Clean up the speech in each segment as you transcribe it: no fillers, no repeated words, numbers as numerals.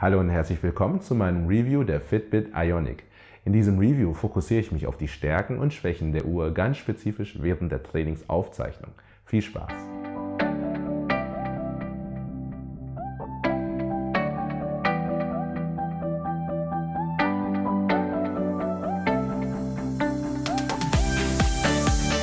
Hallo und herzlich willkommen zu meinem Review der Fitbit Ionic. In diesem Review fokussiere ich mich auf die Stärken und Schwächen der Uhr ganz spezifisch während der Trainingsaufzeichnung. Viel Spaß!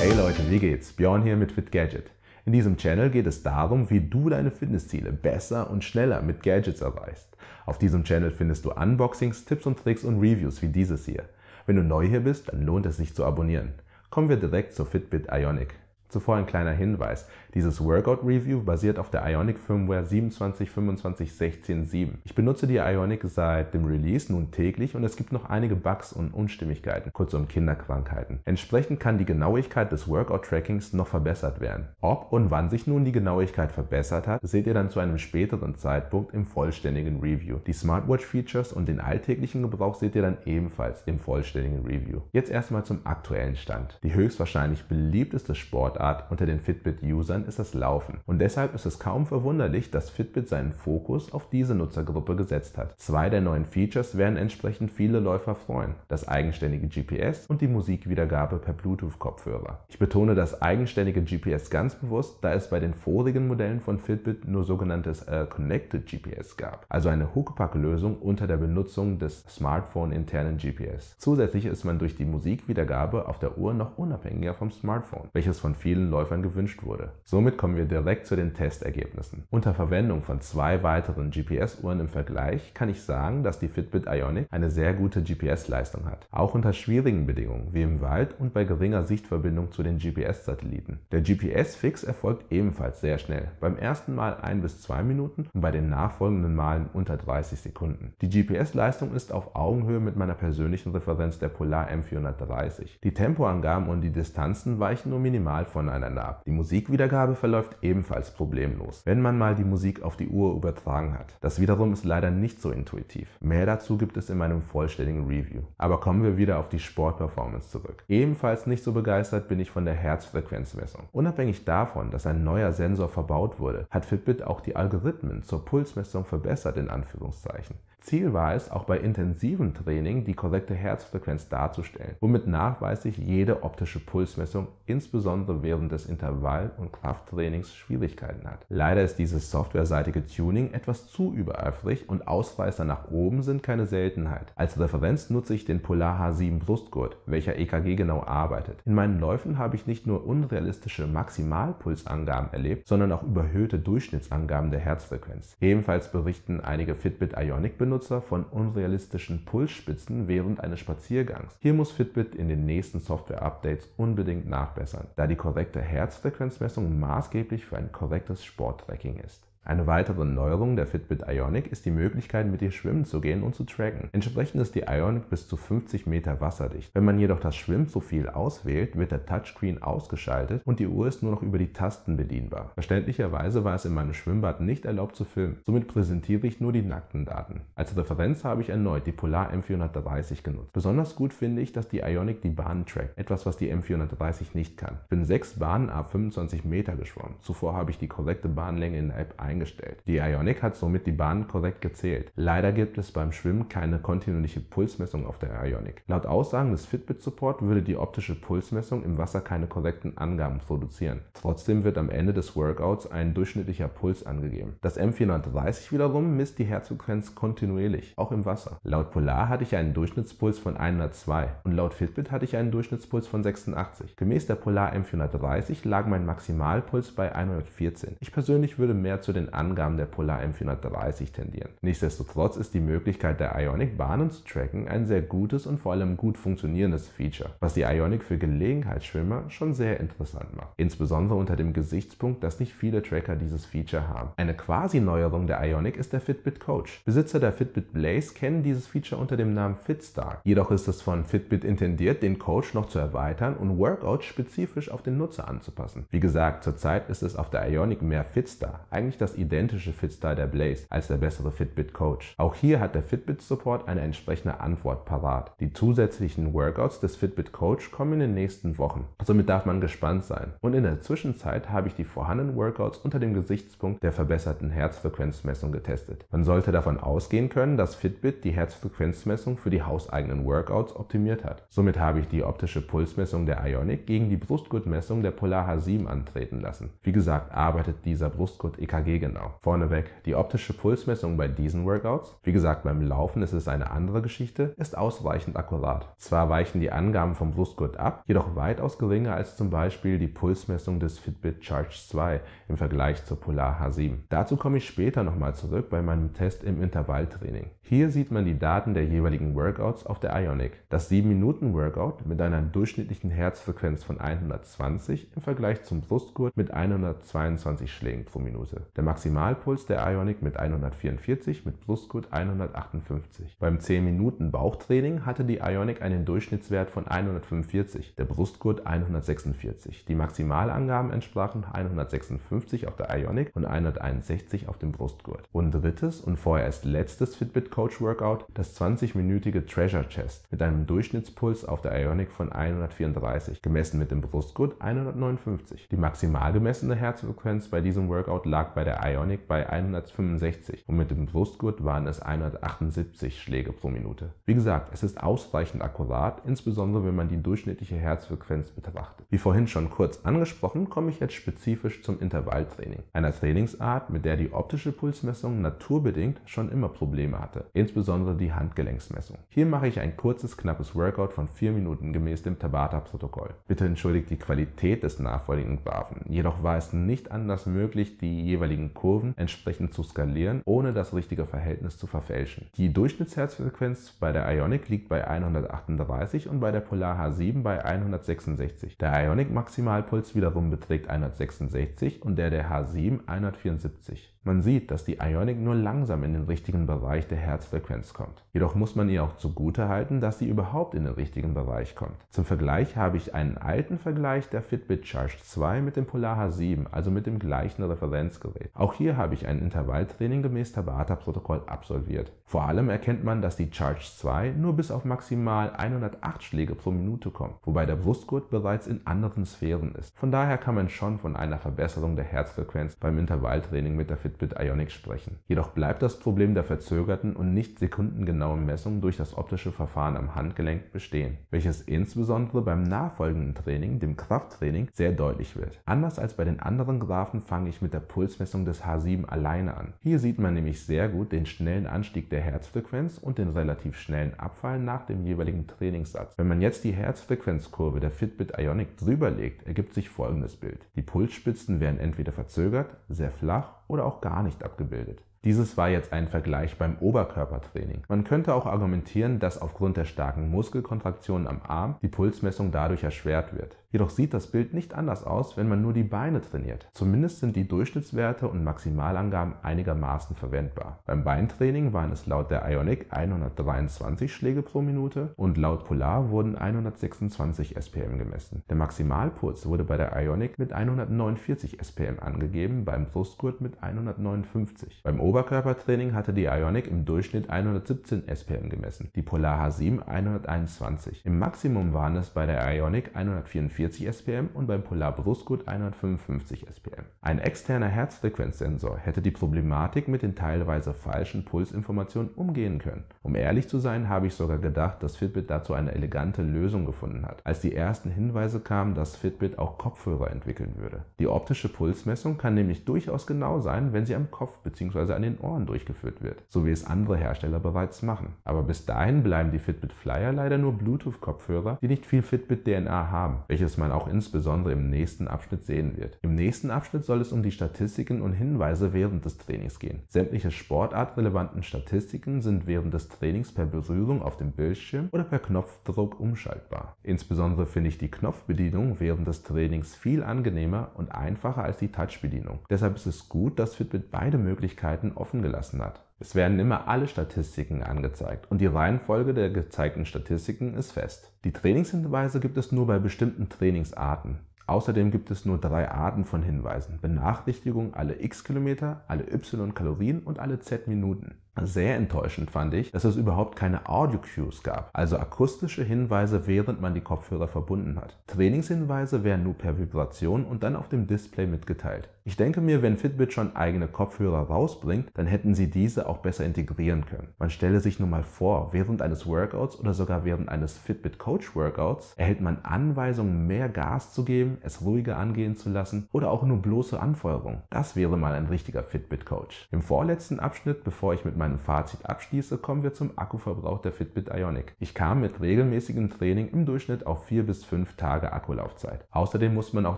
Hey Leute, wie geht's? Björn hier mit FitGadget. In diesem Channel geht es darum, wie du deine Fitnessziele besser und schneller mit Gadgets erreichst. Auf diesem Channel findest du Unboxings, Tipps und Tricks und Reviews wie dieses hier. Wenn du neu hier bist, dann lohnt es sich zu abonnieren. Kommen wir direkt zur Fitbit Ionic. Zuvor ein kleiner Hinweis. Dieses Workout-Review basiert auf der Ionic Firmware 27.25.16.7. Ich benutze die Ionic seit dem Release nun täglich und es gibt noch einige Bugs und Unstimmigkeiten, kurzum Kinderkrankheiten. Entsprechend kann die Genauigkeit des Workout-Trackings noch verbessert werden. Ob und wann sich nun die Genauigkeit verbessert hat, seht ihr dann zu einem späteren Zeitpunkt im vollständigen Review. Die Smartwatch-Features und den alltäglichen Gebrauch seht ihr dann ebenfalls im vollständigen Review. Jetzt erstmal zum aktuellen Stand. Die höchstwahrscheinlich beliebteste Sportart unter den Fitbit-Usern ist das Laufen. Und deshalb ist es kaum verwunderlich, dass Fitbit seinen Fokus auf diese Nutzergruppe gesetzt hat. Zwei der neuen Features werden entsprechend viele Läufer freuen. Das eigenständige GPS und die Musikwiedergabe per Bluetooth-Kopfhörer. Ich betone das eigenständige GPS ganz bewusst, da es bei den vorigen Modellen von Fitbit nur sogenanntes Connected GPS gab, also eine Huckepack-Lösung unter der Benutzung des Smartphone-internen GPS. Zusätzlich ist man durch die Musikwiedergabe auf der Uhr noch unabhängiger vom Smartphone, welches von vielen Läufern gewünscht wurde. Somit kommen wir direkt zu den Testergebnissen. Unter Verwendung von zwei weiteren GPS-Uhren im Vergleich kann ich sagen, dass die Fitbit Ionic eine sehr gute GPS-Leistung hat. Auch unter schwierigen Bedingungen, wie im Wald und bei geringer Sichtverbindung zu den GPS-Satelliten. Der GPS-Fix erfolgt ebenfalls sehr schnell. Beim ersten Mal 1 bis 2 Minuten und bei den nachfolgenden Malen unter 30 Sekunden. Die GPS-Leistung ist auf Augenhöhe mit meiner persönlichen Referenz der Polar M430. Die Tempoangaben und die Distanzen weichen nur minimal voneinander ab. Die Musikwiedergabe verläuft ebenfalls problemlos, wenn man mal die Musik auf die Uhr übertragen hat. Das wiederum ist leider nicht so intuitiv. Mehr dazu gibt es in meinem vollständigen Review. Aber kommen wir wieder auf die Sportperformance zurück. Ebenfalls nicht so begeistert bin ich von der Herzfrequenzmessung. Unabhängig davon, dass ein neuer Sensor verbaut wurde, hat Fitbit auch die Algorithmen zur Pulsmessung verbessert in Anführungszeichen. Ziel war es, auch bei intensivem Training die korrekte Herzfrequenz darzustellen, womit nachweislich jede optische Pulsmessung, insbesondere während des Intervall- und Krafttrainings, Schwierigkeiten hat. Leider ist dieses softwareseitige Tuning etwas zu übereifrig und Ausreißer nach oben sind keine Seltenheit. Als Referenz nutze ich den Polar H7 Brustgurt, welcher EKG genau arbeitet. In meinen Läufen habe ich nicht nur unrealistische Maximalpulsangaben erlebt, sondern auch überhöhte Durchschnittsangaben der Herzfrequenz. Ebenfalls berichten einige Fitbit Ionic-Benutzer von unrealistischen Pulsspitzen während eines Spaziergangs. Hier muss Fitbit in den nächsten Software-Updates unbedingt nachbessern, da die korrekte Herzfrequenzmessung maßgeblich für ein korrektes Sporttracking ist. Eine weitere Neuerung der Fitbit Ionic ist die Möglichkeit, mit ihr schwimmen zu gehen und zu tracken. Entsprechend ist die Ionic bis zu 50 Meter wasserdicht. Wenn man jedoch das Schwimmprofil auswählt, wird der Touchscreen ausgeschaltet und die Uhr ist nur noch über die Tasten bedienbar. Verständlicherweise war es in meinem Schwimmbad nicht erlaubt zu filmen, somit präsentiere ich nur die nackten Daten. Als Referenz habe ich erneut die Polar M430 genutzt. Besonders gut finde ich, dass die Ionic die Bahnen trackt, etwas was die M430 nicht kann. Ich bin 6 Bahnen ab 25 Meter geschwommen. Zuvor habe ich die korrekte Bahnlänge in der App eingestellt. Die Ionic hat somit die Bahnen korrekt gezählt. Leider gibt es beim Schwimmen keine kontinuierliche Pulsmessung auf der Ionic. Laut Aussagen des Fitbit Support würde die optische Pulsmessung im Wasser keine korrekten Angaben produzieren. Trotzdem wird am Ende des Workouts ein durchschnittlicher Puls angegeben. Das M430 wiederum misst die Herzfrequenz kontinuierlich, auch im Wasser. Laut Polar hatte ich einen Durchschnittspuls von 102 und laut Fitbit hatte ich einen Durchschnittspuls von 86. Gemäß der Polar M430 lag mein Maximalpuls bei 114. Ich persönlich würde mehr zu den Angaben der Polar M430 tendieren. Nichtsdestotrotz ist die Möglichkeit der Ionic Bahnen zu tracken ein sehr gutes und vor allem gut funktionierendes Feature, was die Ionic für Gelegenheitsschwimmer schon sehr interessant macht. Insbesondere unter dem Gesichtspunkt, dass nicht viele Tracker dieses Feature haben. Eine Quasi-Neuerung der Ionic ist der Fitbit Coach. Besitzer der Fitbit Blaze kennen dieses Feature unter dem Namen FitStar. Jedoch ist es von Fitbit intendiert, den Coach noch zu erweitern und Workouts spezifisch auf den Nutzer anzupassen. Wie gesagt, zurzeit ist es auf der Ionic mehr FitStar, eigentlich das das identische Fitstyle der Blaze als der bessere Fitbit Coach. Auch hier hat der Fitbit Support eine entsprechende Antwort parat. Die zusätzlichen Workouts des Fitbit Coach kommen in den nächsten Wochen. Somit darf man gespannt sein. Und in der Zwischenzeit habe ich die vorhandenen Workouts unter dem Gesichtspunkt der verbesserten Herzfrequenzmessung getestet. Man sollte davon ausgehen können, dass Fitbit die Herzfrequenzmessung für die hauseigenen Workouts optimiert hat. Somit habe ich die optische Pulsmessung der Ionic gegen die Brustgurtmessung der Polar H7 antreten lassen. Wie gesagt, arbeitet dieser Brustgurt EKG genau. Vorneweg, die optische Pulsmessung bei diesen Workouts, wie gesagt, beim Laufen ist es eine andere Geschichte, ist ausreichend akkurat. Zwar weichen die Angaben vom Brustgurt ab, jedoch weitaus geringer als zum Beispiel die Pulsmessung des Fitbit Charge 2 im Vergleich zur Polar H7. Dazu komme ich später nochmal zurück bei meinem Test im Intervalltraining. Hier sieht man die Daten der jeweiligen Workouts auf der Ionic. Das 7-Minuten-Workout mit einer durchschnittlichen Herzfrequenz von 120 im Vergleich zum Brustgurt mit 122 Schlägen pro Minute. Der Maximalpuls der Ionic mit 144, mit Brustgurt 158. Beim 10-Minuten-Bauchtraining hatte die Ionic einen Durchschnittswert von 145, der Brustgurt 146. Die Maximalangaben entsprachen 156 auf der Ionic und 161 auf dem Brustgurt. Und drittes und vorerst letztes Fitbit Coach Workout, das 20-minütige Treasure Chest mit einem Durchschnittspuls auf der Ionic von 134, gemessen mit dem Brustgurt 159. Die maximal gemessene Herzfrequenz bei diesem Workout lag bei der Ionic bei 165 und mit dem Brustgurt waren es 178 Schläge pro Minute. Wie gesagt, es ist ausreichend akkurat, insbesondere wenn man die durchschnittliche Herzfrequenz betrachtet. Wie vorhin schon kurz angesprochen, komme ich jetzt spezifisch zum Intervalltraining, einer Trainingsart, mit der die optische Pulsmessung naturbedingt schon immer Probleme hatte, insbesondere die Handgelenksmessung. Hier mache ich ein kurzes, knappes Workout von 4 Minuten gemäß dem Tabata-Protokoll. Bitte entschuldigt die Qualität des nachfolgenden Graphen, jedoch war es nicht anders möglich, die jeweiligen Kurven entsprechend zu skalieren, ohne das richtige Verhältnis zu verfälschen. Die Durchschnittsherzfrequenz bei der Ionic liegt bei 138 und bei der Polar H7 bei 166. Der Ionic Maximalpuls wiederum beträgt 166 und der H7 174. Man sieht, dass die Ionic nur langsam in den richtigen Bereich der Herzfrequenz kommt. Jedoch muss man ihr auch zugutehalten, dass sie überhaupt in den richtigen Bereich kommt. Zum Vergleich habe ich einen alten Vergleich der Fitbit Charge 2 mit dem Polar H7, also mit dem gleichen Referenzgerät. Auch hier habe ich ein Intervalltraining gemäß Tabata-Protokoll absolviert. Vor allem erkennt man, dass die Charge 2 nur bis auf maximal 108 Schläge pro Minute kommt, wobei der Brustgurt bereits in anderen Sphären ist. Von daher kann man schon von einer Verbesserung der Herzfrequenz beim Intervalltraining mit der Fitbit Ionic sprechen. Jedoch bleibt das Problem der verzögerten und nicht sekundengenauen Messung durch das optische Verfahren am Handgelenk bestehen, welches insbesondere beim nachfolgenden Training, dem Krafttraining, sehr deutlich wird. Anders als bei den anderen Graphen fange ich mit der Pulsmessung des H7 alleine an. Hier sieht man nämlich sehr gut den schnellen Anstieg der Herzfrequenz und den relativ schnellen Abfall nach dem jeweiligen Trainingssatz. Wenn man jetzt die Herzfrequenzkurve der Fitbit Ionic drüber legt, ergibt sich folgendes Bild. Die Pulsspitzen werden entweder verzögert, sehr flach oder auch gar nicht abgebildet. Dieses war jetzt ein Vergleich beim Oberkörpertraining. Man könnte auch argumentieren, dass aufgrund der starken Muskelkontraktionen am Arm die Pulsmessung dadurch erschwert wird. Jedoch sieht das Bild nicht anders aus, wenn man nur die Beine trainiert. Zumindest sind die Durchschnittswerte und Maximalangaben einigermaßen verwendbar. Beim Beintraining waren es laut der Ionic 123 Schläge pro Minute und laut Polar wurden 126 SPM gemessen. Der Maximalpuls wurde bei der Ionic mit 149 SPM angegeben, beim Brustgurt mit 159. Beim Oberkörpertraining hatte die Ionic im Durchschnitt 117 SPM gemessen, die Polar H7 121. Im Maximum waren es bei der Ionic 144 SPM und beim Polar Brustgurt 155 SPM. Ein externer Herzfrequenzsensor hätte die Problematik mit den teilweise falschen Pulsinformationen umgehen können. Um ehrlich zu sein, habe ich sogar gedacht, dass Fitbit dazu eine elegante Lösung gefunden hat, als die ersten Hinweise kamen, dass Fitbit auch Kopfhörer entwickeln würde. Die optische Pulsmessung kann nämlich durchaus genau sein, wenn sie am Kopf bzw. an den Ohren durchgeführt wird, so wie es andere Hersteller bereits machen. Aber bis dahin bleiben die Fitbit Flyer leider nur Bluetooth-Kopfhörer, die nicht viel Fitbit-DNA haben, welches man auch insbesondere im nächsten Abschnitt sehen wird. Im nächsten Abschnitt soll es um die Statistiken und Hinweise während des Trainings gehen. Sämtliche sportartrelevanten Statistiken sind während des Trainings per Berührung auf dem Bildschirm oder per Knopfdruck umschaltbar. Insbesondere finde ich die Knopfbedienung während des Trainings viel angenehmer und einfacher als die Touchbedienung. Deshalb ist es gut, dass Fitbit beide Möglichkeiten offen gelassen hat. Es werden immer alle Statistiken angezeigt und die Reihenfolge der gezeigten Statistiken ist fest. Die Trainingshinweise gibt es nur bei bestimmten Trainingsarten. Außerdem gibt es nur 3 Arten von Hinweisen: Benachrichtigung alle x Kilometer, alle y Kalorien und alle z Minuten. Sehr enttäuschend fand ich, dass es überhaupt keine Audio-Cues gab, also akustische Hinweise, während man die Kopfhörer verbunden hat. Trainingshinweise werden nur per Vibration und dann auf dem Display mitgeteilt. Ich denke mir, wenn Fitbit schon eigene Kopfhörer rausbringt, dann hätten sie diese auch besser integrieren können. Man stelle sich nur mal vor, während eines Workouts oder sogar während eines Fitbit Coach Workouts erhält man Anweisungen, mehr Gas zu geben, es ruhiger angehen zu lassen oder auch nur bloße Anfeuerung. Das wäre mal ein richtiger Fitbit Coach. Im vorletzten Abschnitt, bevor ich mit meinem Fazit abschließe, kommen wir zum Akkuverbrauch der Fitbit Ionic. Ich kam mit regelmäßigem Training im Durchschnitt auf 4 bis 5 Tage Akkulaufzeit. Außerdem muss man auch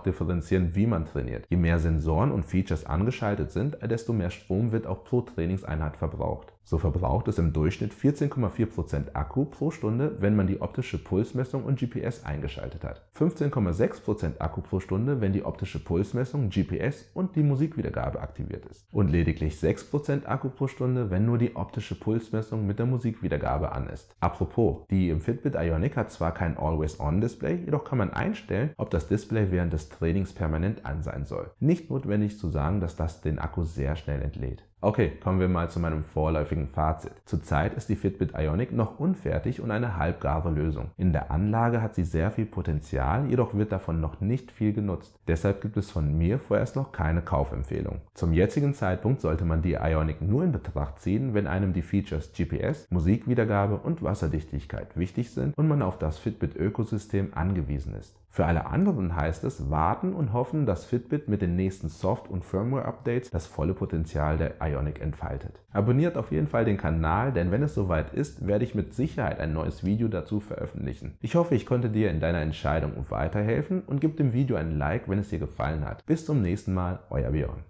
differenzieren, wie man trainiert. Je mehr Sensoren und Features angeschaltet sind, desto mehr Strom wird auch pro Trainingseinheit verbraucht. So verbraucht es im Durchschnitt 14,4% Akku pro Stunde, wenn man die optische Pulsmessung und GPS eingeschaltet hat. 15,6% Akku pro Stunde, wenn die optische Pulsmessung, GPS und die Musikwiedergabe aktiviert ist. Und lediglich 6% Akku pro Stunde, wenn nur die optische Pulsmessung mit der Musikwiedergabe an ist. Apropos, die im Fitbit Ionic hat zwar kein Always-On-Display, jedoch kann man einstellen, ob das Display während des Trainings permanent an sein soll. Nicht notwendig zu sagen, dass das den Akku sehr schnell entlädt. Okay, kommen wir mal zu meinem vorläufigen Fazit. Zurzeit ist die Fitbit Ionic noch unfertig und eine halbgare Lösung. In der Anlage hat sie sehr viel Potenzial, jedoch wird davon noch nicht viel genutzt. Deshalb gibt es von mir vorerst noch keine Kaufempfehlung. Zum jetzigen Zeitpunkt sollte man die Ionic nur in Betracht ziehen, wenn einem die Features GPS, Musikwiedergabe und Wasserdichtigkeit wichtig sind und man auf das Fitbit-Ökosystem angewiesen ist. Für alle anderen heißt es warten und hoffen, dass Fitbit mit den nächsten Soft- und Firmware-Updates das volle Potenzial der Ionic entfaltet. Abonniert auf jeden Fall den Kanal, denn wenn es soweit ist, werde ich mit Sicherheit ein neues Video dazu veröffentlichen. Ich hoffe, ich konnte dir in deiner Entscheidung weiterhelfen und gib dem Video ein Like, wenn es dir gefallen hat. Bis zum nächsten Mal, euer Björn.